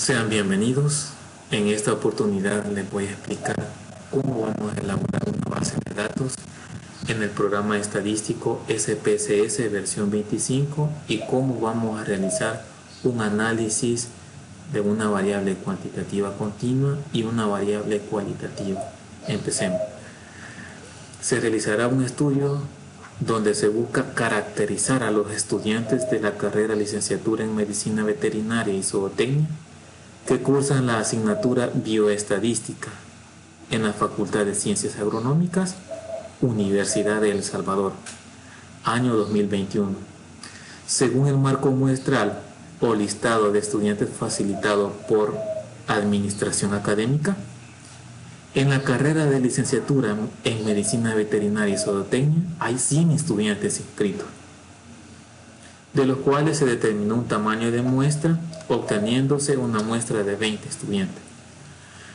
Sean bienvenidos. En esta oportunidad les voy a explicar cómo vamos a elaborar una base de datos en el programa estadístico SPSS versión 25 y cómo vamos a realizar un análisis de una variable cuantitativa continua y una variable cualitativa. Empecemos. Se realizará un estudio donde se busca caracterizar a los estudiantes de la carrera licenciatura en Medicina Veterinaria y Zootecnia que cursan la asignatura Bioestadística en la Facultad de Ciencias Agronómicas, Universidad de El Salvador, año 2021. Según el marco muestral o listado de estudiantes facilitado por Administración Académica, en la carrera de licenciatura en Medicina Veterinaria y Zootecnia hay 100 estudiantes inscritos, de los cuales se determinó un tamaño de muestra, obteniéndose una muestra de 20 estudiantes,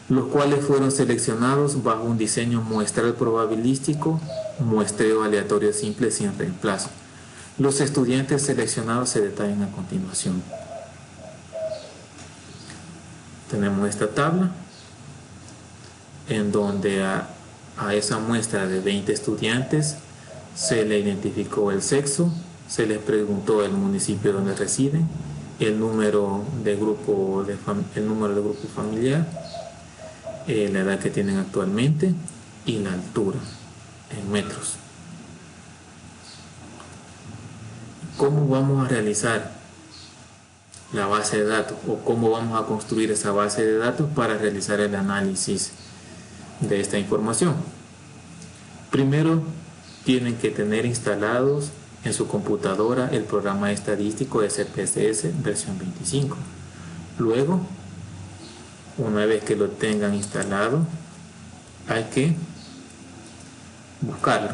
los cuales fueron seleccionados bajo un diseño muestral probabilístico, muestreo aleatorio simple sin reemplazo. Los estudiantes seleccionados se detallan a continuación. Tenemos esta tabla en donde a esa muestra de 20 estudiantes se le identificó el sexo, se les preguntó el municipio donde residen, el número de grupo familiar, la edad que tienen actualmente y la altura en metros. ¿Cómo vamos a realizar la base de datos o cómo vamos a construir esa base de datos para realizar el análisis de esta información? Primero, tienen que tener instalados en su computadora el programa estadístico SPSS versión 25. Luego, una vez que lo tengan instalado, hay que buscarlo.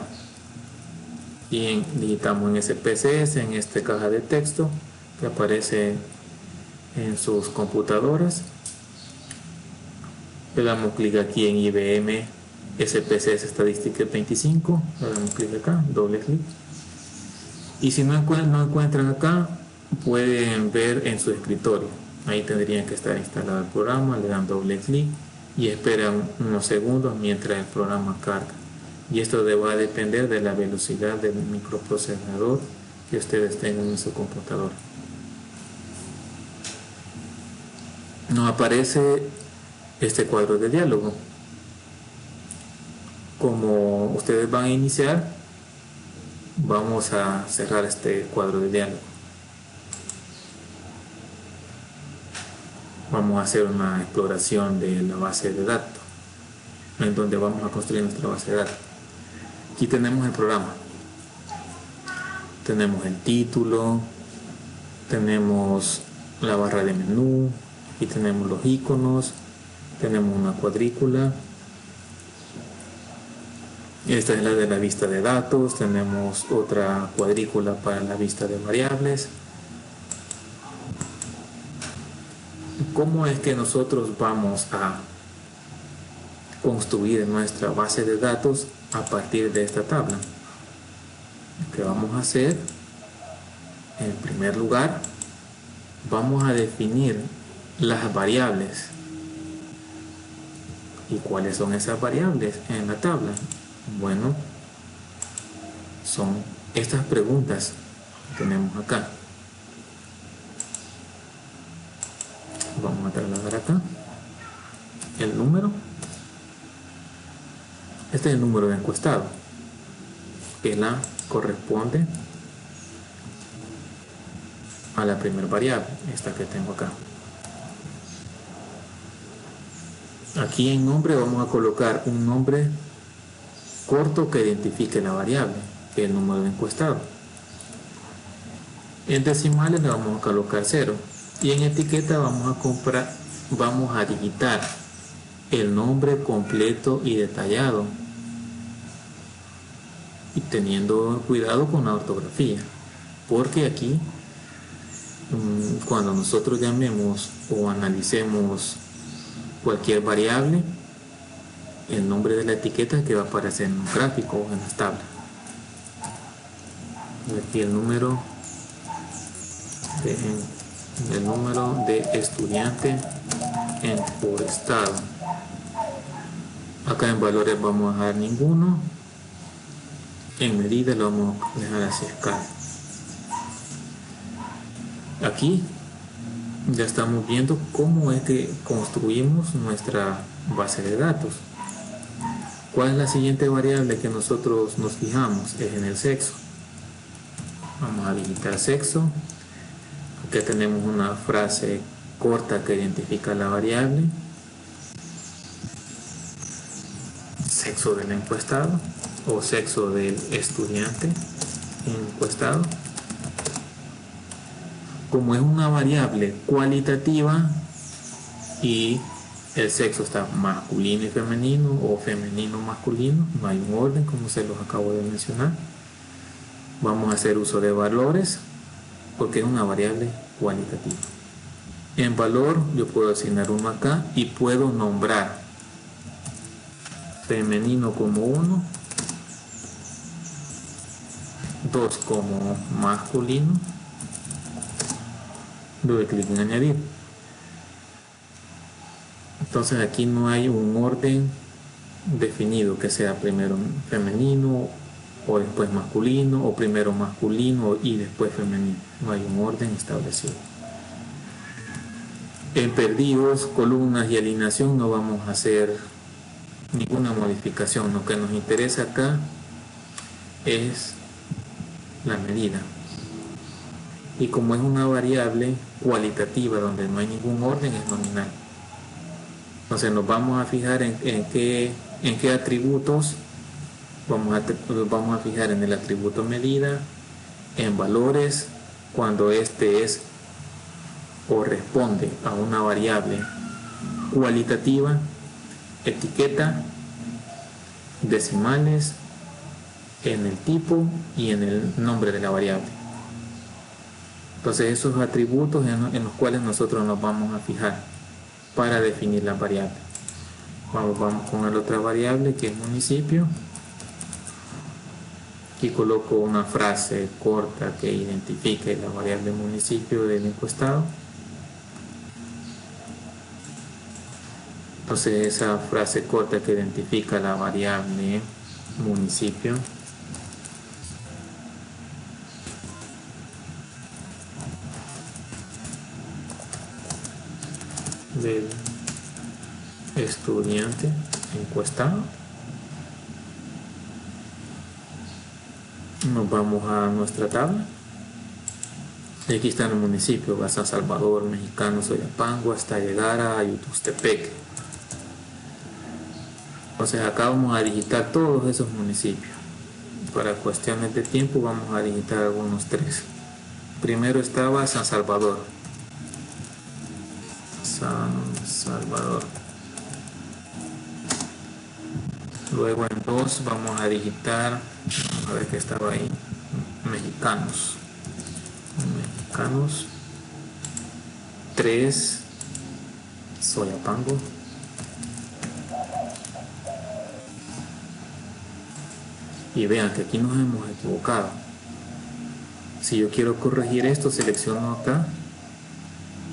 Y digitamos en SPSS, en esta caja de texto que aparece en sus computadoras. Le damos clic aquí en IBM SPSS Statistics 25, le damos clic acá, doble clic. Y si no encuentran acá, pueden ver en su escritorio. Ahí tendrían que estar instalado el programa, le dan doble clic y esperan unos segundos mientras el programa carga. Y esto va a depender de la velocidad del microprocesador que ustedes tengan en su computadora. Nos aparece este cuadro de diálogo. Como ustedes van a iniciar, vamos a cerrar este cuadro de diálogo. Vamos a hacer una exploración de la base de datos, en donde vamos a construir nuestra base de datos. Aquí tenemos el programa. Tenemos el título, tenemos la barra de menú, aquí tenemos los iconos, tenemos una cuadrícula. Esta es la de la vista de datos, tenemos otra cuadrícula para la vista de variables. ¿Cómo es que nosotros vamos a construir nuestra base de datos a partir de esta tabla? Lo que vamos a hacer, en primer lugar, vamos a definir las variables. ¿Y cuáles son esas variables en la tabla? Bueno, son estas preguntas que tenemos acá. Vamos a trasladar acá el número. Este es el número de encuestado, que la corresponde a la primera variable, esta que tengo acá. Aquí en nombre vamos a colocar un nombre corto que identifique la variable, que es el número de encuestado. En decimales le vamos a colocar 0 y en etiqueta vamos a digitar el nombre completo y detallado, y teniendo cuidado con la ortografía, porque aquí cuando nosotros llamemos o analicemos cualquier variable, el nombre de la etiqueta es que va a aparecer en un gráfico o en las tablas. Aquí el número de estudiante por estado. Acá en valores vamos a dejar ninguno. En medida lo vamos a dejar hacia escala. Aquí ya estamos viendo cómo es que construimos nuestra base de datos. ¿Cuál es la siguiente variable que nosotros nos fijamos? Es en el sexo. Vamos a digitar sexo. Aquí tenemos una frase corta que identifica la variable. Sexo del encuestado o sexo del estudiante encuestado. Como es una variable cualitativa y el sexo está masculino y femenino o femenino masculino, no hay un orden como se los acabo de mencionar. Vamos a hacer uso de valores porque es una variable cualitativa. En valor yo puedo asignar uno acá y puedo nombrar femenino como 1, 2 como masculino, doy clic en añadir. Entonces aquí no hay un orden definido que sea primero femenino o después masculino o primero masculino y después femenino. No hay un orden establecido. En perdidos, columnas y alineación no vamos a hacer ninguna modificación. Lo que nos interesa acá es la medida. Y como es una variable cualitativa donde no hay ningún orden, es nominal. Entonces nos vamos a fijar en qué atributos vamos a fijar en el atributo medida, en valores, cuando este es o responde a una variable cualitativa, etiqueta, decimales, en el tipo y en el nombre de la variable. Entonces esos atributos en los cuales nosotros nos vamos a fijar para definir la variable. Vamos con la otra variable que es municipio. Aquí coloco una frase corta que identifique la variable municipio del encuestado. Entonces esa frase corta que identifica la variable municipio del estudiante encuestado. Nos vamos a nuestra tabla. Y aquí está el municipio: San Salvador, Mexicano, Soyapango, hasta llegar a Ayutustepec. Entonces acá vamos a digitar todos esos municipios. Para cuestiones de tiempo vamos a digitar algunos 3. Primero estaba San Salvador. San Salvador. Luego en 2 vamos a digitar, vamos a ver qué estaba ahí, Mexicanos. 3, Soyapango. Y vean que aquí nos hemos equivocado. Si yo quiero corregir esto, selecciono acá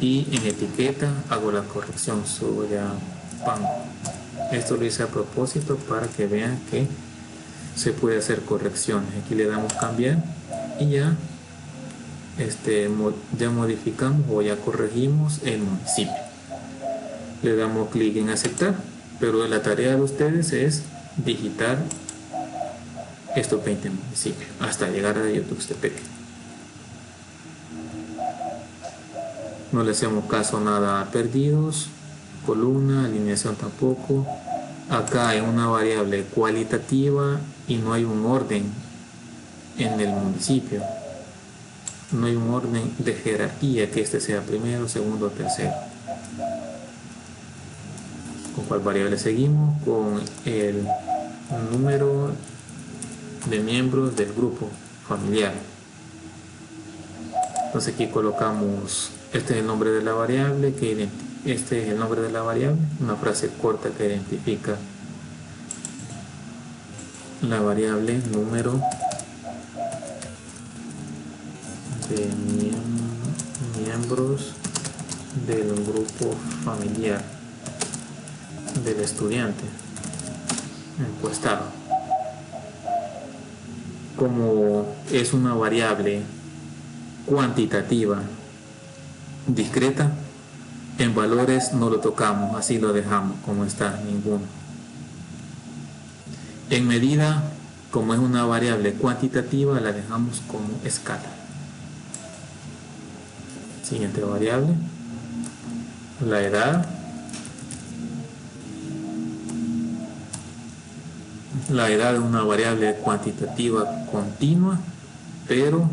y en etiqueta hago la corrección, Soyapango. Esto lo hice a propósito para que vean que se puede hacer correcciones. Aquí le damos cambiar y ya modificamos o ya corregimos el municipio. Le damos clic en aceptar, pero la tarea de ustedes es digitar estos 20 municipios hasta llegar a Ayutustepec. No le hacemos caso nada a perdidos, columna, alineación tampoco. Acá hay una variable cualitativa y no hay un orden en el municipio. No hay un orden de jerarquía que este sea primero, segundo o tercero. ¿Con cuál variable seguimos? Con el número de miembros del grupo familiar. Entonces aquí colocamos, este es el nombre de la variable, este es el nombre de la variable, una frase corta que identifica la variable número de miembros del grupo familiar. del estudiante encuestado. Como es una variable cuantitativa discreta, en valores no lo tocamos, así lo dejamos como está, ninguno. En medida, como es una variable cuantitativa, la dejamos como escala. Siguiente variable, la edad. La edad es una variable cuantitativa continua, pero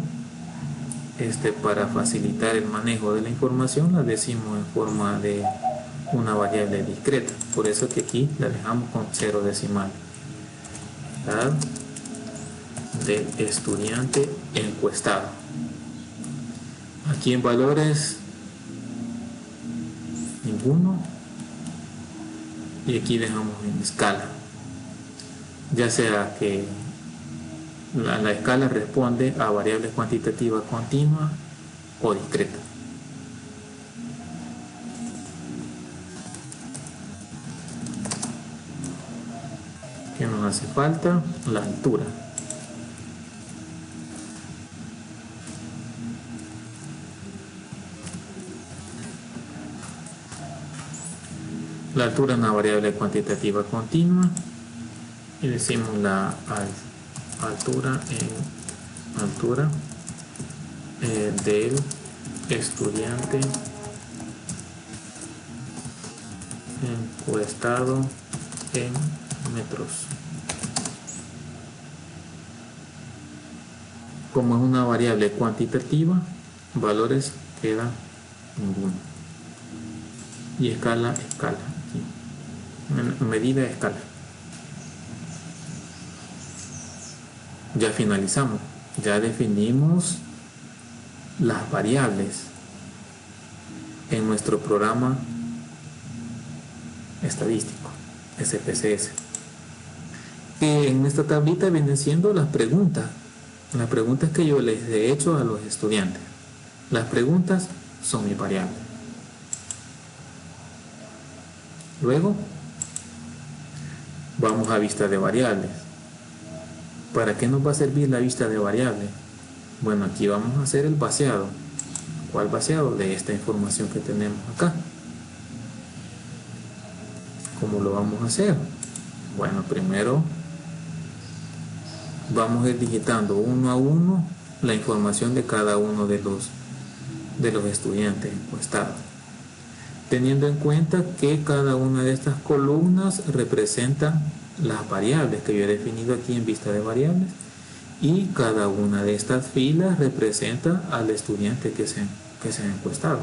para facilitar el manejo de la información la decimos en forma de una variable discreta. Por eso que aquí la dejamos con 0 decimal. Edad del estudiante encuestado. Aquí en valores ninguno, y aquí dejamos en escala, ya sea que la escala responde a variables cuantitativas continuas o discretas. ¿Qué nos hace falta? La altura. La altura es una variable cuantitativa continua y decimos la altura del estudiante encuestado en metros. Como es una variable cuantitativa, valores queda ninguno. Y escala, aquí. Medida, escala. Ya finalizamos. Ya definimos las variables en nuestro programa estadístico, SPSS. Que en esta tablita vienen siendo las preguntas. Las preguntas que yo les he hecho a los estudiantes. Las preguntas son mis variables. Luego vamos a vista de variables. ¿Para qué nos va a servir la vista de variables? Bueno, aquí vamos a hacer el vaciado. ¿Cuál vaciado? De esta información que tenemos acá. ¿Cómo lo vamos a hacer? Bueno, primero vamos a ir digitando uno a uno la información de cada uno de los estudiantes encuestados, teniendo en cuenta que cada una de estas columnas representa las variables que yo he definido aquí en vista de variables, y cada una de estas filas representa al estudiante que se ha encuestado.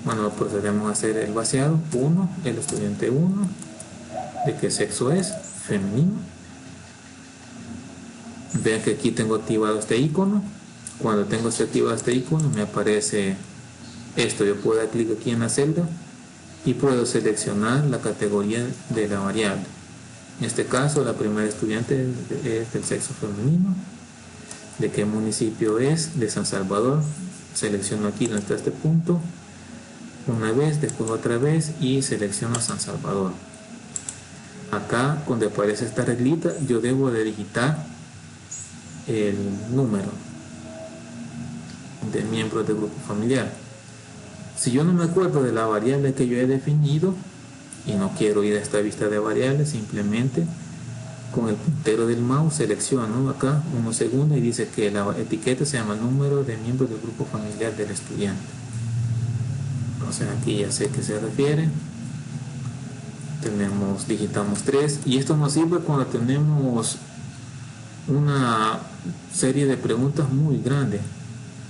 Bueno, procedemos a hacer el vaciado. 1, el estudiante 1, ¿de qué sexo es? Femenino. Vean que aquí tengo activado este icono. Cuando tengo activado este icono me aparece esto. Yo puedo dar clic aquí en la celda y puedo seleccionar la categoría de la variable. En este caso la primera estudiante es del sexo femenino. ¿De qué municipio es? De San Salvador. Selecciono aquí hasta este punto una vez, después otra vez y selecciono San Salvador. Acá donde aparece esta reglita yo debo de digitar el número de miembros del grupo familiar. Si yo no me acuerdo de la variable que yo he definido y no quiero ir a esta vista de variables, simplemente con el puntero del mouse selecciono acá unos segundos y dice que la etiqueta se llama número de miembros del grupo familiar del estudiante. Entonces aquí ya sé a qué se refiere. Digitamos 3 y esto nos sirve cuando tenemos una serie de preguntas muy grandes.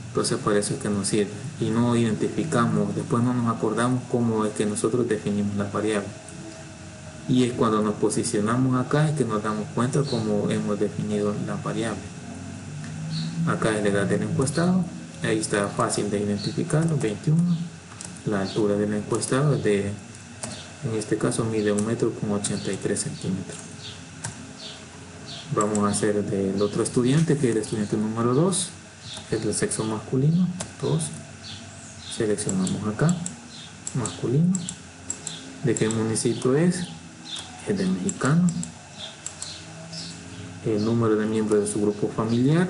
Entonces para eso es que nos sirve y no identificamos, después no nos acordamos cómo es que nosotros definimos las variables, y es cuando nos posicionamos acá es que nos damos cuenta cómo hemos definido las variables. Acá es la edad del encuestado, ahí está fácil de identificarlo, 21. La altura del encuestado es en este caso mide 1 metro con 83 centímetros. Vamos a hacer del otro estudiante, que es el estudiante número 2, es del sexo masculino. 2, seleccionamos acá, masculino, ¿De qué municipio es? Es de mexicano. El número de miembros de su grupo familiar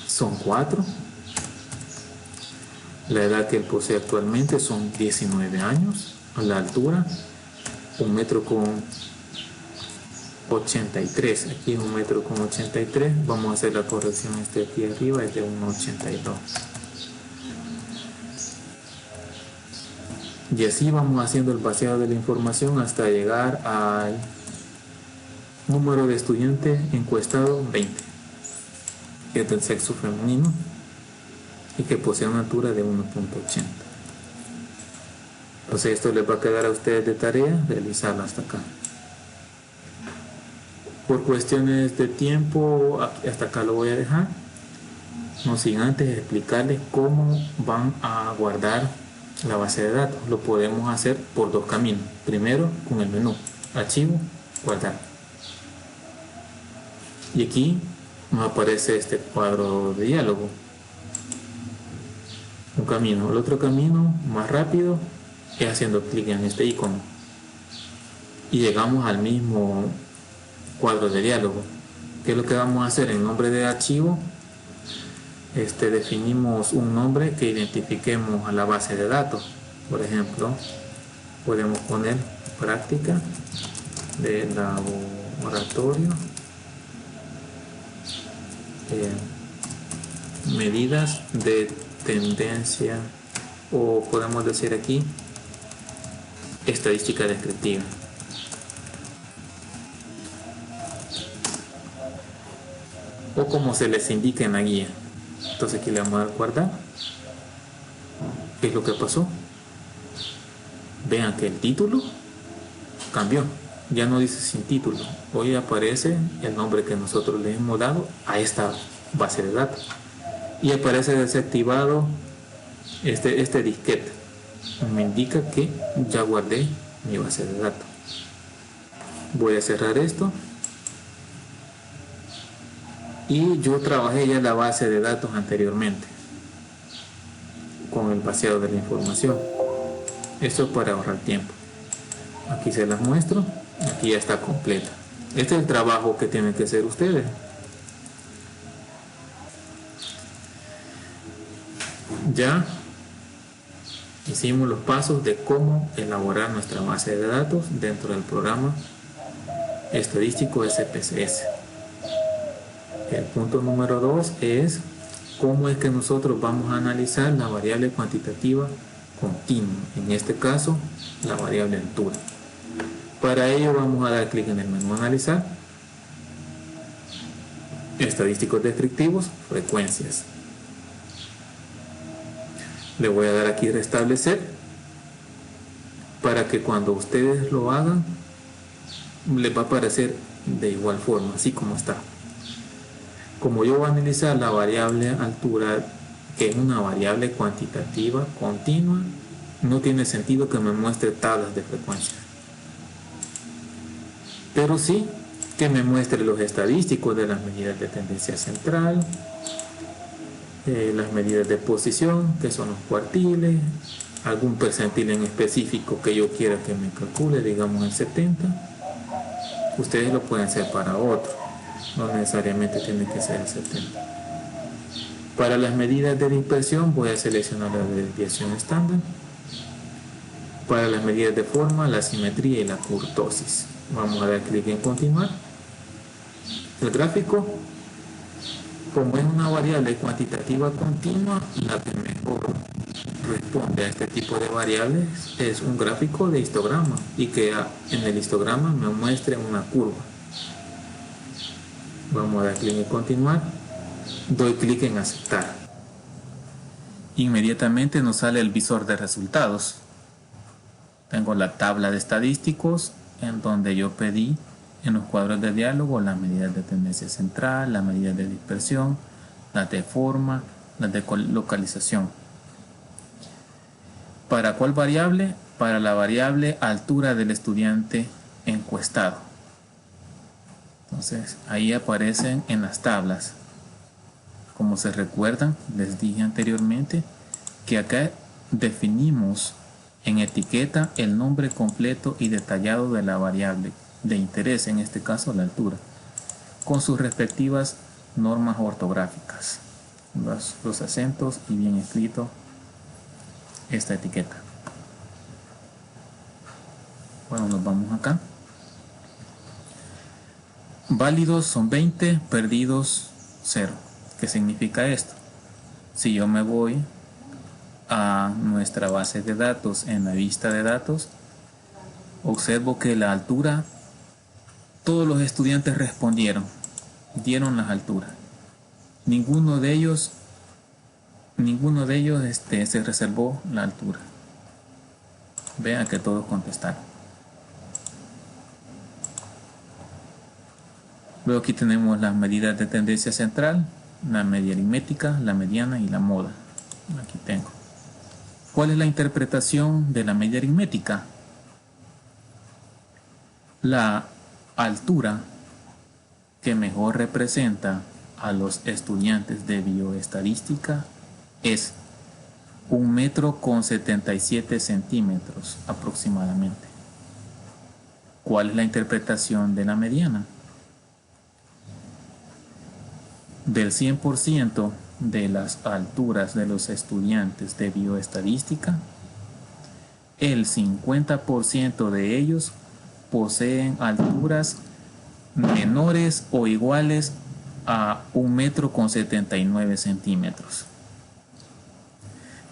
son 4. La edad que él posee actualmente son 19 años. La altura, 1,83 m. Aquí es 1,83 m. Vamos a hacer la corrección. Este aquí arriba es de 1,82 m. Y así vamos haciendo el vaciado de la información hasta llegar al número de estudiantes encuestado 20, que es del sexo femenino y que posee una altura de 1,80. Entonces esto les va a quedar a ustedes de tarea realizarlo hasta acá. Por cuestiones de tiempo, hasta acá lo voy a dejar. No sin antes explicarles cómo van a guardar la base de datos. Lo podemos hacer por 2 caminos. Primero, con el menú archivo, guardar. Y aquí nos aparece este cuadro de diálogo. Un camino. El otro camino más rápido es haciendo clic en este icono. Y llegamos al mismo cuadro de diálogo. ¿Qué es lo que vamos a hacer? En nombre de archivo, definimos un nombre que identifiquemos a la base de datos. Por ejemplo, podemos poner práctica de laboratorio, medidas de tendencia, o podemos decir aquí estadística descriptiva. O como se les indica en la guía. Entonces aquí le vamos a dar guardar. ¿Qué es lo que pasó? Vean que el título cambió. Ya no dice sin título. Hoy aparece el nombre que nosotros le hemos dado a esta base de datos. Y aparece desactivado este disquete. Me indica que ya guardé mi base de datos. Voy a cerrar esto. Y yo trabajé ya la base de datos anteriormente con el vaciado de la información. Esto es para ahorrar tiempo. Aquí se las muestro. Aquí ya está completa. Este es el trabajo que tienen que hacer ustedes. Ya hicimos los pasos de cómo elaborar nuestra base de datos dentro del programa estadístico SPSS. El punto número 2 es cómo es que nosotros vamos a analizar la variable cuantitativa continua, en este caso la variable altura. Para ello vamos a dar clic en el menú analizar, estadísticos descriptivos, frecuencias. Le voy a dar aquí restablecer para que cuando ustedes lo hagan les va a aparecer de igual forma, así como está. Como yo voy a analizar la variable altura, que es una variable cuantitativa continua, no tiene sentido que me muestre tablas de frecuencia. Pero sí que me muestre los estadísticos de las medidas de tendencia central, las medidas de posición, que son los cuartiles, algún percentil en específico que yo quiera que me calcule, digamos el 70. Ustedes lo pueden hacer para otro. No necesariamente tiene que ser el 70. Para las medidas de dispersión voy a seleccionar la desviación estándar. Para las medidas de forma, la simetría y la kurtosis. Vamos a dar clic en continuar. El gráfico, como es una variable cuantitativa continua, la que mejor responde a este tipo de variables es un gráfico de histograma y que en el histograma me muestre una curva. Vamos a dar clic en continuar, doy clic en aceptar. Inmediatamente nos sale el visor de resultados. Tengo la tabla de estadísticos en donde yo pedí en los cuadros de diálogo las medidas de tendencia central, las medidas de dispersión, las de forma, las de localización. ¿Para cuál variable? Para la variable altura del estudiante encuestado. Entonces ahí aparecen en las tablas. Como se recuerdan, les dije anteriormente que acá definimos En etiqueta, el nombre completo y detallado de la variable de interés, en este caso la altura, con sus respectivas normas ortográficas, los acentos y bien escrito esta etiqueta. Bueno, nos vamos acá. Válidos son 20, perdidos 0. ¿Qué significa esto? Si yo me voy a nuestra base de datos en la vista de datos, observo que la altura, todos los estudiantes respondieron, dieron las alturas. Ninguno de ellos se reservó la altura. Vean que todos contestaron. Luego aquí tenemos las medidas de tendencia central, la media aritmética, la mediana y la moda. Aquí tengo. ¿Cuál es la interpretación de la media aritmética? La altura que mejor representa a los estudiantes de bioestadística es 1,77 m aproximadamente. ¿Cuál es la interpretación de la mediana? Del 100% de las alturas de los estudiantes de bioestadística, el 50% de ellos poseen alturas menores o iguales a 1,79 m.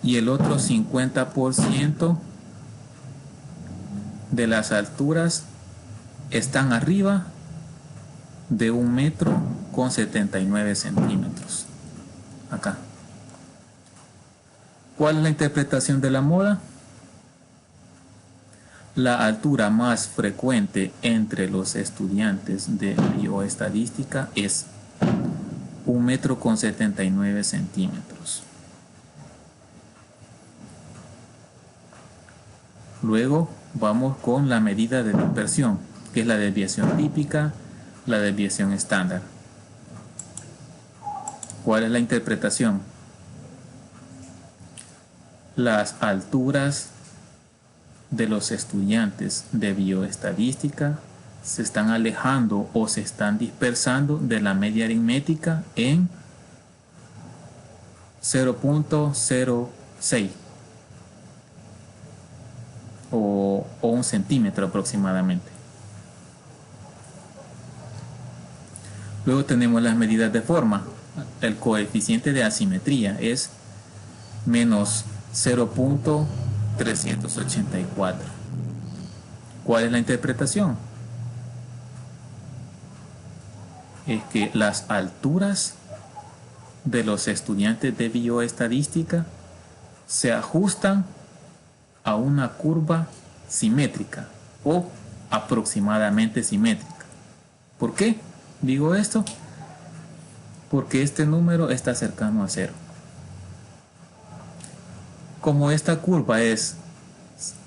Y el otro 50% de las alturas están arriba de 1,79 m. Acá. ¿Cuál es la interpretación de la moda? La altura más frecuente entre los estudiantes de bioestadística es 1,79 m. Luego vamos con la medida de dispersión, que es la desviación típica, la desviación estándar. ¿Cuál es la interpretación? Las alturas de los estudiantes de bioestadística se están alejando o se están dispersando de la media aritmética en 0,06 o 1 centímetro aproximadamente. Luego tenemos las medidas de forma. El coeficiente de asimetría es menos 0,384. ¿Cuál es la interpretación? Es que las alturas de los estudiantes de bioestadística se ajustan a una curva simétrica o aproximadamente simétrica. ¿Por qué digo esto? Porque este número está cercano a 0. Como esta curva es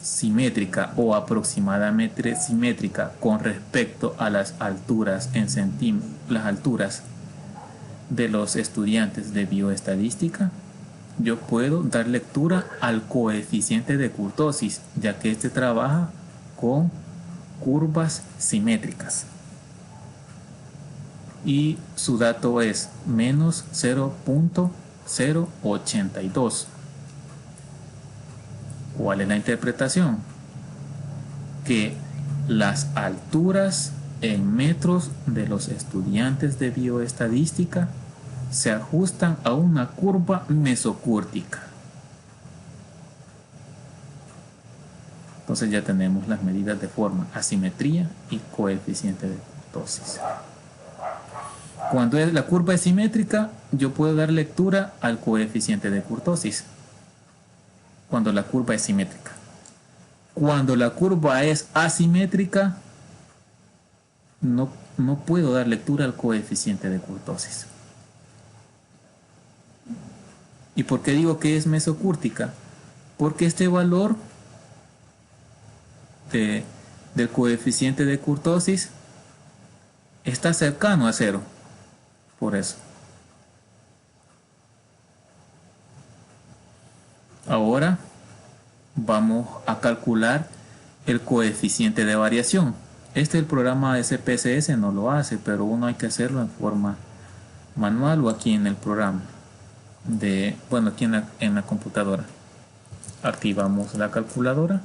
simétrica o aproximadamente simétrica con respecto a las alturas en centímetros, las alturas de los estudiantes de bioestadística, yo puedo dar lectura al coeficiente de kurtosis, ya que este trabaja con curvas simétricas. Y su dato es menos 0,082. ¿Cuál es la interpretación? Que las alturas en metros de los estudiantes de bioestadística se ajustan a una curva mesocúrtica. Entonces ya tenemos las medidas de forma, asimetría y coeficiente de kurtosis. Cuando la curva es simétrica, yo puedo dar lectura al coeficiente de kurtosis. Cuando la curva es simétrica. Cuando la curva es asimétrica, no puedo dar lectura al coeficiente de kurtosis. ¿Y por qué digo que es mesocúrtica? Porque este valor del coeficiente de kurtosis está cercano a 0. Por eso. Ahora vamos a calcular el coeficiente de variación. El programa SPSS no lo hace, pero uno hay que hacerlo en forma manual o aquí en el programa aquí en la computadora. Activamos la calculadora.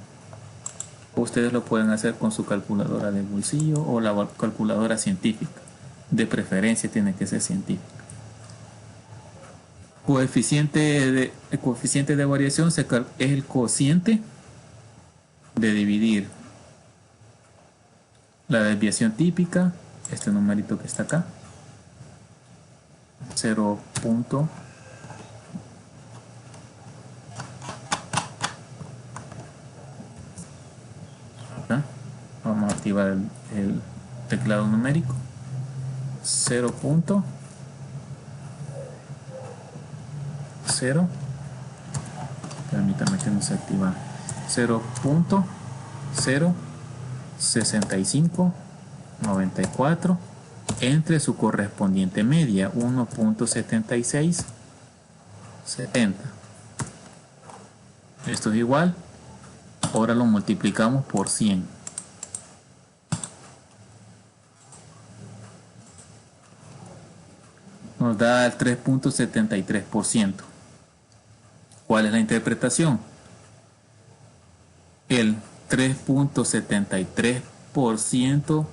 Ustedes lo pueden hacer con su calculadora de bolsillo o la calculadora científica. De preferencia tiene que ser científica. El coeficiente de variación es el cociente de dividir la desviación típica, este numerito que está acá, 0. Vamos a activar el teclado numérico, 0.0, permítame que no se activa, 0.06594 entre su correspondiente media, 1.7670. Esto es igual, ahora lo multiplicamos por 100. Nos da el 3.73%. ¿Cuál es la interpretación? El 3.73%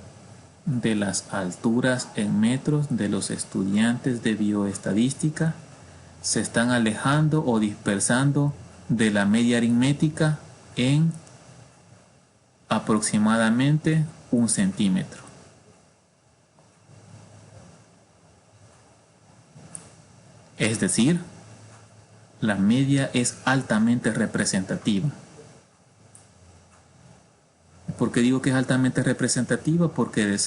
de las alturas en metros de los estudiantes de bioestadística se están alejando o dispersando de la media aritmética en aproximadamente 1 centímetro. Es decir, la media es altamente representativa. ¿Por qué digo que es altamente representativa? Porque del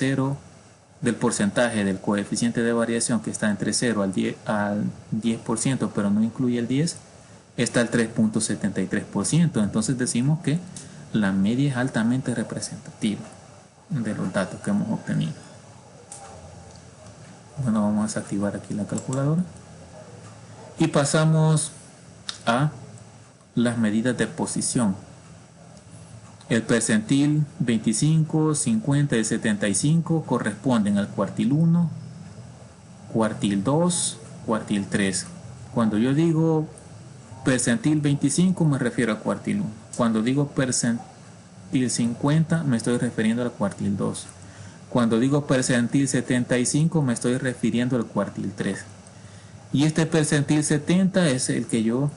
porcentaje del coeficiente de variación que está entre 0 al 10%, pero no incluye el 10, está el 3.73%. Entonces decimos que la media es altamente representativa de los datos que hemos obtenido. Bueno, vamos a desactivar aquí la calculadora. Y pasamos a las medidas de posición. El percentil 25, 50 y 75 corresponden al cuartil 1, cuartil 2, cuartil 3. Cuando yo digo percentil 25 me refiero al cuartil 1. Cuando digo percentil 50 me estoy refiriendo al cuartil 2. Cuando digo percentil 75 me estoy refiriendo al cuartil 3. Y este percentil 70 es el que yo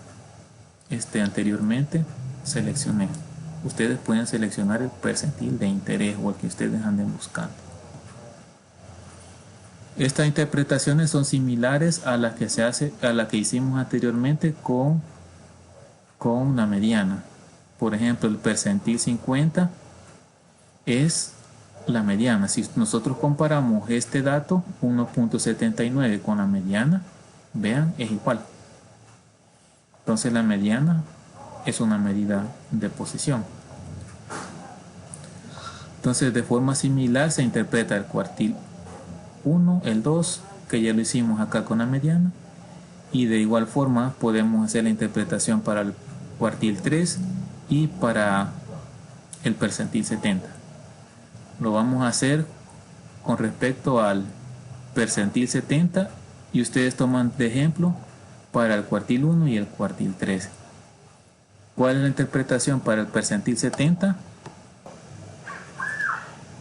anteriormente seleccioné. Ustedes pueden seleccionar el percentil de interés o el que ustedes anden buscando. Estas interpretaciones son similares a las que hicimos anteriormente con una mediana. Por ejemplo, el percentil 50 es la mediana. Si nosotros comparamos este dato 1.79 con la mediana, vean, es igual. Entonces la mediana es una medida de posición. Entonces de forma similar se interpreta el cuartil 1, el 2, que ya lo hicimos acá con la mediana, y de igual forma podemos hacer la interpretación para el cuartil 3 y para el percentil 70. Lo vamos a hacer con respecto al percentil 70 y ustedes toman de ejemplo para el cuartil 1 y el cuartil 3. ¿Cuál es la interpretación para el percentil 70?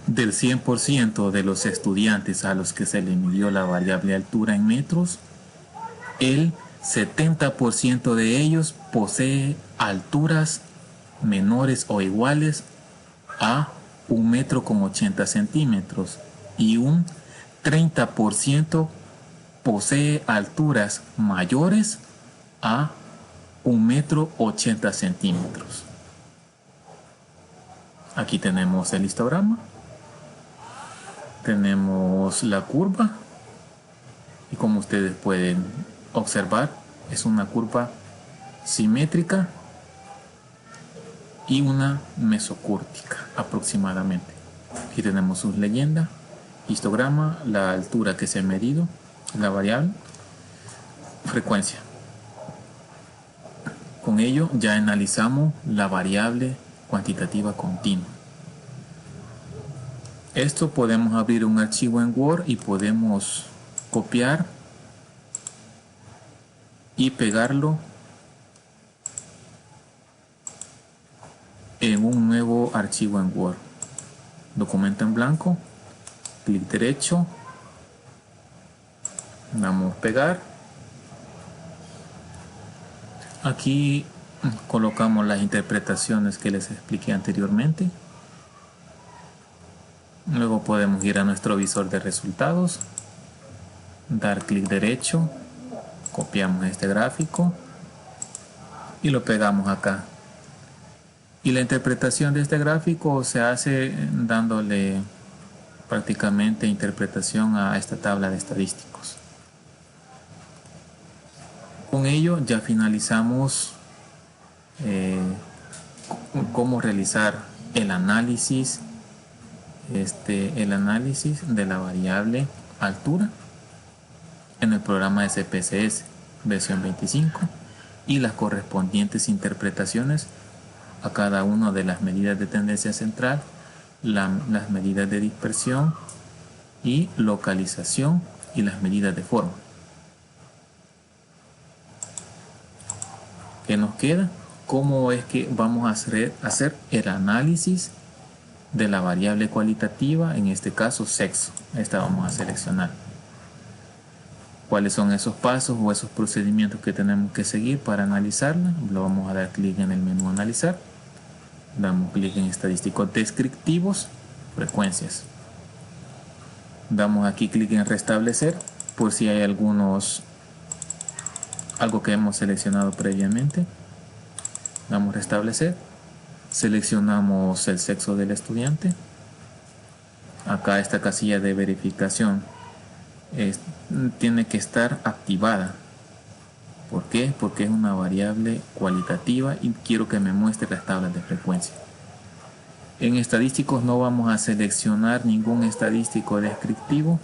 Del 100% de los estudiantes a los que se le midió la variable altura en metros, el 70% de ellos posee alturas menores o iguales a 1,80 m y un 30% posee alturas mayores a 1,80 m. Aquí tenemos el histograma, tenemos la curva y como ustedes pueden observar es una curva simétrica y una mesocúrtica aproximadamente. Aquí tenemos sus leyendas, histograma, la altura que se ha medido, la variable, frecuencia. Con ello ya analizamos la variable cuantitativa continua. Esto podemos abrir un archivo en Word y podemos copiar y pegarlo en un nuevo archivo en Word. Documento en blanco, clic derecho, damos pegar. Aquí colocamos las interpretaciones que les expliqué anteriormente. Luego podemos ir a nuestro visor de resultados, dar clic derecho, copiamos este gráfico y lo pegamos acá. Y la interpretación de este gráfico se hace dándole prácticamente interpretación a esta tabla de estadísticos. Con ello ya finalizamos cómo realizar el análisis de la variable altura en el programa SPSS versión 25 y las correspondientes interpretaciones a cada una de las medidas de tendencia central, las medidas de dispersión y localización y las medidas de forma. ¿Qué nos queda? ¿Cómo es que vamos a hacer el análisis de la variable cualitativa, en este caso sexo? Esta vamos a seleccionar. ¿Cuáles son esos pasos o esos procedimientos que tenemos que seguir para analizarla? Lo vamos a dar clic en el menú analizar. Damos clic en estadísticos descriptivos, frecuencias. Damos aquí clic en restablecer por si hay algo que hemos seleccionado previamente. Damos restablecer. Seleccionamos el sexo del estudiante. Acá esta casilla de verificación tiene que estar activada. ¿Por qué? Porque es una variable cualitativa y quiero que me muestre las tablas de frecuencia. En estadísticos no vamos a seleccionar ningún estadístico descriptivo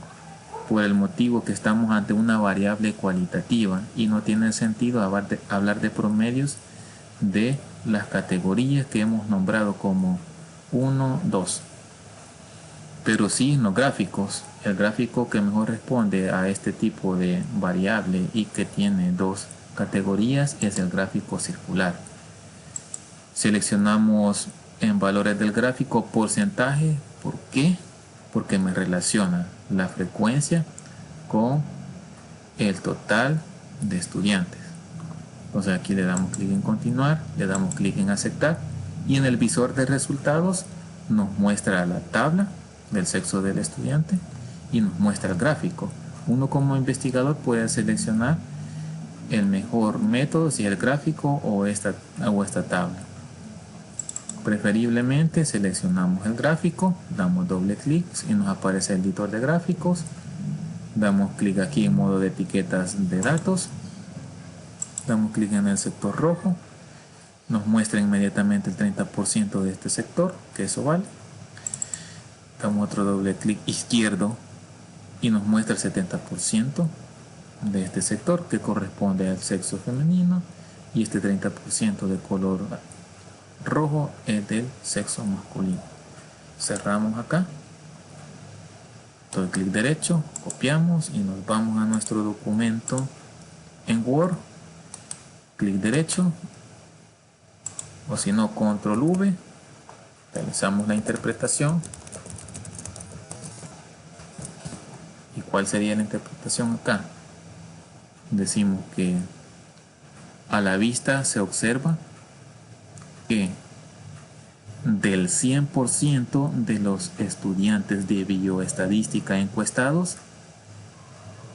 por el motivo que estamos ante una variable cualitativa y no tiene sentido hablar de promedios de las categorías que hemos nombrado como 1, 2. Pero sí en los gráficos, el gráfico que mejor responde a este tipo de variable y que tiene dos categorías es el gráfico circular. Seleccionamos en valores del gráfico porcentaje. ¿Por qué? Porque me relaciona la frecuencia con el total de estudiantes. Entonces aquí le damos clic en continuar, le damos clic en aceptar y en el visor de resultados nos muestra la tabla del sexo del estudiante y nos muestra el gráfico. Uno como investigador puede seleccionar el mejor método, si el gráfico o esta tabla. Preferiblemente seleccionamos el gráfico, damos doble clic y nos aparece el editor de gráficos. Damos clic aquí en modo de etiquetas de datos. Damos clic en el sector rojo. Nos muestra inmediatamente el 30% de este sector, que eso vale. Damos otro doble clic izquierdo y nos muestra el 70% de este sector, que corresponde al sexo femenino, y este 30% de color rojo es del sexo masculino. Cerramos acá, doy clic derecho, copiamos y nos vamos a nuestro documento en Word, clic derecho o si no control V, realizamos la interpretación. ¿Y cuál sería la interpretación acá? Decimos que a la vista se observa que del 100% de los estudiantes de bioestadística encuestados,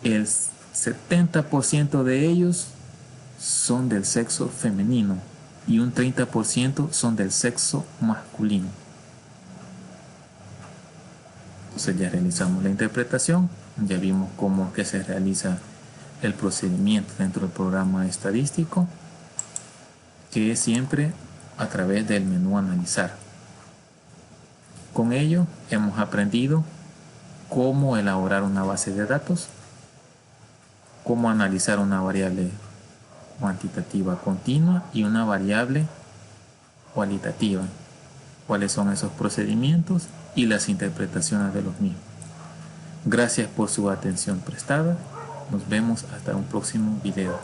el 70% de ellos son del sexo femenino y un 30% son del sexo masculino. Entonces ya realizamos la interpretación, ya vimos cómo que se realiza el procedimiento dentro del programa estadístico, que es siempre a través del menú analizar. Con ello hemos aprendido cómo elaborar una base de datos, cómo analizar una variable cuantitativa continua y una variable cualitativa. ¿Cuáles son esos procedimientos y las interpretaciones de los mismos? Gracias por su atención prestada. Nos vemos hasta un próximo video.